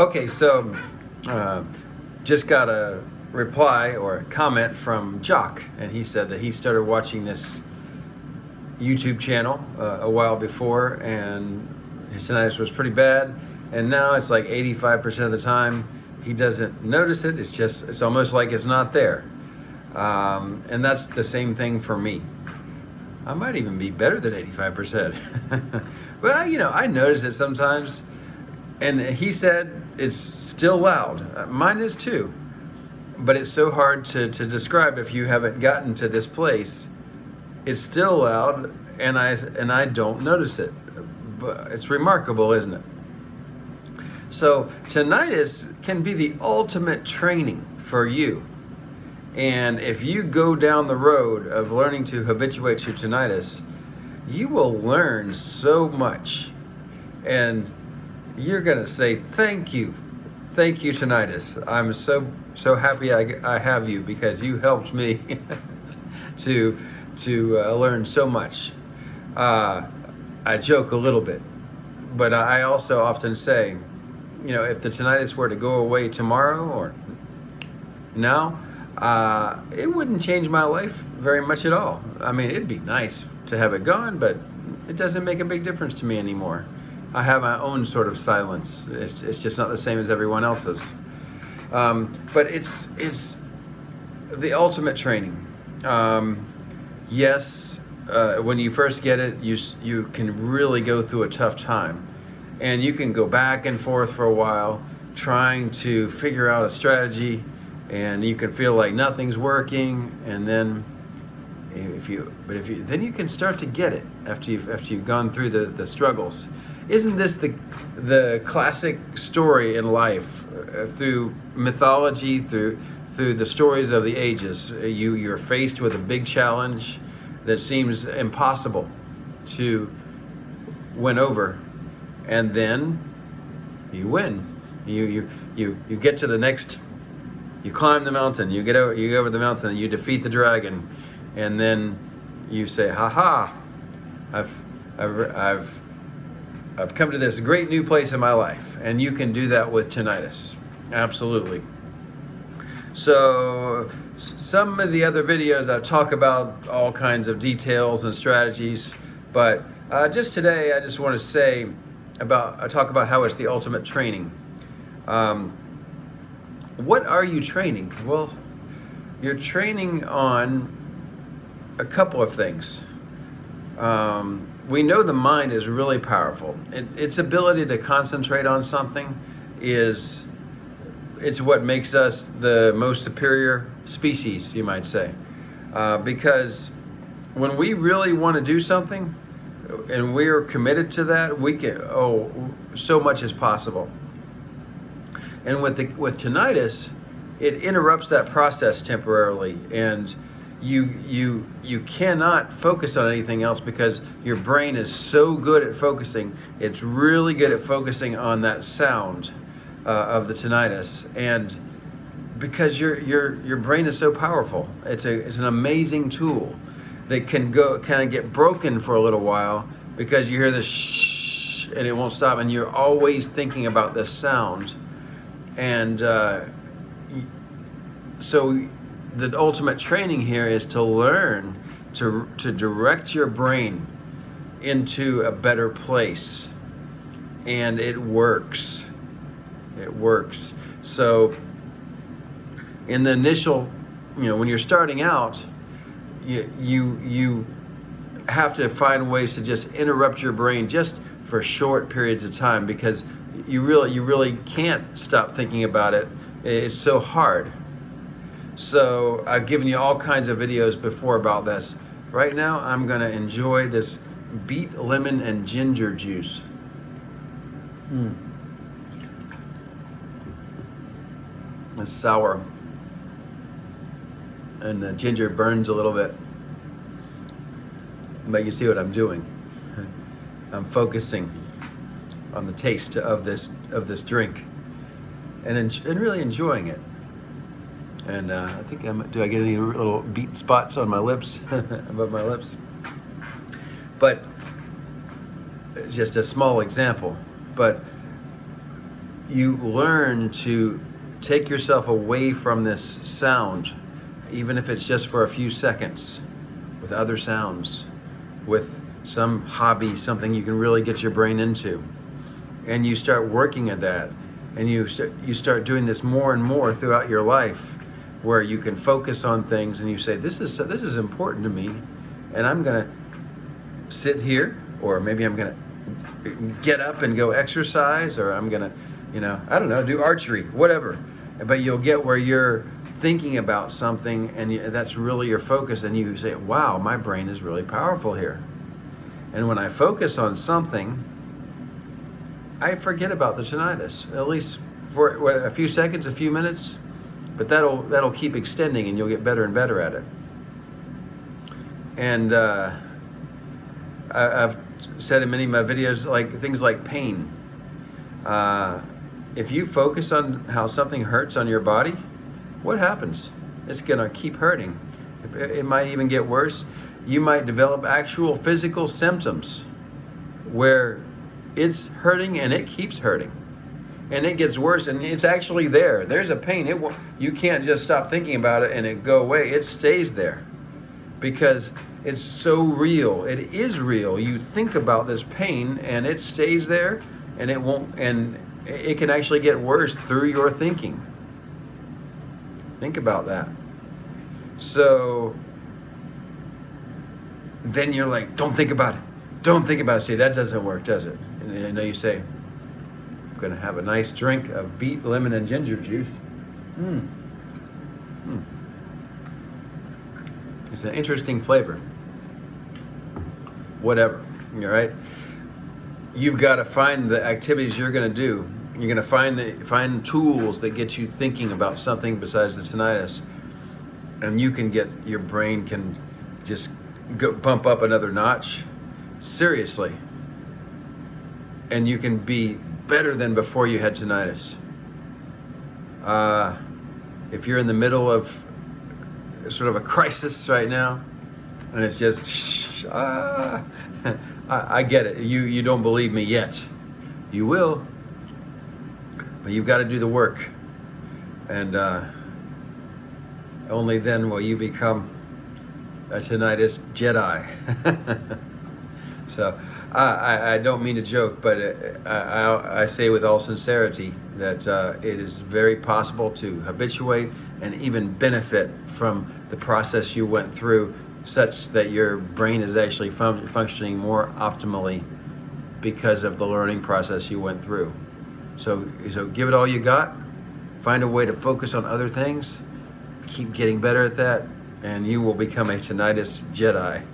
Okay, so just got a reply or a comment from Jock, and he said that he started watching this YouTube channel a while before, and his tinnitus was pretty bad, and now it's like 85% of the time he doesn't notice it. It's almost like it's not there, and that's the same thing for me. I might even be better than 85%. But I notice it sometimes. And he said it's still loud. Mine is too. But it's so hard to describe if you haven't gotten to this place. It's still loud, and I don't notice it. But it's remarkable, isn't it? So tinnitus can be the ultimate training for you. And if you go down the road of learning to habituate to tinnitus, you will learn so much. And you're gonna say, thank you tinnitus. I'm so happy I have you, because you helped me to learn so much. I joke a little bit, but I also often say, if the tinnitus were to go away tomorrow or now, it wouldn't change my life very much at all. I mean, it'd be nice to have it gone, but it doesn't make a big difference to me anymore. I have my own sort of silence. It's just not the same as everyone else's. But it's the ultimate training. Yes, when you first get it, you can really go through a tough time, and you can go back and forth for a while trying to figure out a strategy, and you can feel like nothing's working, and then then you can start to get it after you've gone through the struggles. Isn't this the classic story in life, through mythology, through the stories of the ages? You're faced with a big challenge that seems impossible to win over, and then you win. You get to the next. You climb the mountain. You go over the mountain. You defeat the dragon, and then you say, "Ha ha! I've come to this great new place in my life." And you can do that with tinnitus. Absolutely. So some of the other videos I talk about all kinds of details and strategies, but just today I just want to talk about how it's the ultimate training. What are you training? Well, you're training on a couple of things. We know the mind is really powerful. Its ability to concentrate on something it's what makes us the most superior species, you might say. Because when we really want to do something and we're committed to that, so much is possible. And with tinnitus, it interrupts that process temporarily, and you cannot focus on anything else because your brain is so good at focusing. It's really good at focusing on that sound of the tinnitus, and because your brain is so powerful, it's an amazing tool that can kind of get broken for a little while because you hear this shh and it won't stop, and you're always thinking about this sound, and so the ultimate training here is to learn to direct your brain into a better place, and it works. It works. So in the initial, when you're starting out, you have to find ways to just interrupt your brain just for short periods of time, because you really can't stop thinking about it. It's so hard. So I've given you all kinds of videos before about this. Right now, I'm gonna enjoy this beet, lemon, and ginger juice. It's sour, and the ginger burns a little bit, but you see what I'm doing. I'm focusing on the taste of this drink, and really enjoying it. And I think do I get any little beet spots on my lips, above my lips? But it's just a small example. But you learn to take yourself away from this sound, even if it's just for a few seconds, with other sounds, with some hobby, something you can really get your brain into. And you start working at that, and you start doing this more and more throughout your life, where you can focus on things and you say, this is important to me, and I'm gonna sit here, or maybe I'm gonna get up and go exercise, or I'm gonna, I don't know, do archery, whatever. But you'll get where you're thinking about something, and that's really your focus, and you say, wow, my brain is really powerful here. And when I focus on something, I forget about the tinnitus, at least for a few seconds, a few minutes, but that'll keep extending, and you'll get better and better at it. And I've said in many of my videos, like things like pain. If you focus on how something hurts on your body, what happens? It's gonna keep hurting. It might even get worse. You might develop actual physical symptoms where it's hurting and it keeps hurting. And it gets worse, and it's actually there. There's a pain. You can't just stop thinking about it and it go away. It stays there because it's so real. It is real. You think about this pain and it stays there, and it won't. And it can actually get worse through your thinking. Think about that. So then you're like, don't think about it. Don't think about it. See, that doesn't work, does it? And I know you say, going to have a nice drink of beet, lemon, and ginger juice. It's an interesting flavor. Whatever, all right? You've got to find the activities you're going to do. You're going to find tools that get you thinking about something besides the tinnitus, and your brain can just bump up another notch. Seriously. And you can be better than before you had tinnitus. If you're in the middle of sort of a crisis right now, and it's just, I get it. You don't believe me yet. You will, but you've got to do the work, and only then will you become a tinnitus Jedi. So I don't mean to joke, but I say with all sincerity that it is very possible to habituate and even benefit from the process you went through, such that your brain is actually functioning more optimally because of the learning process you went through. So give it all you got. Find a way to focus on other things. Keep getting better at that, and you will become a tinnitus Jedi.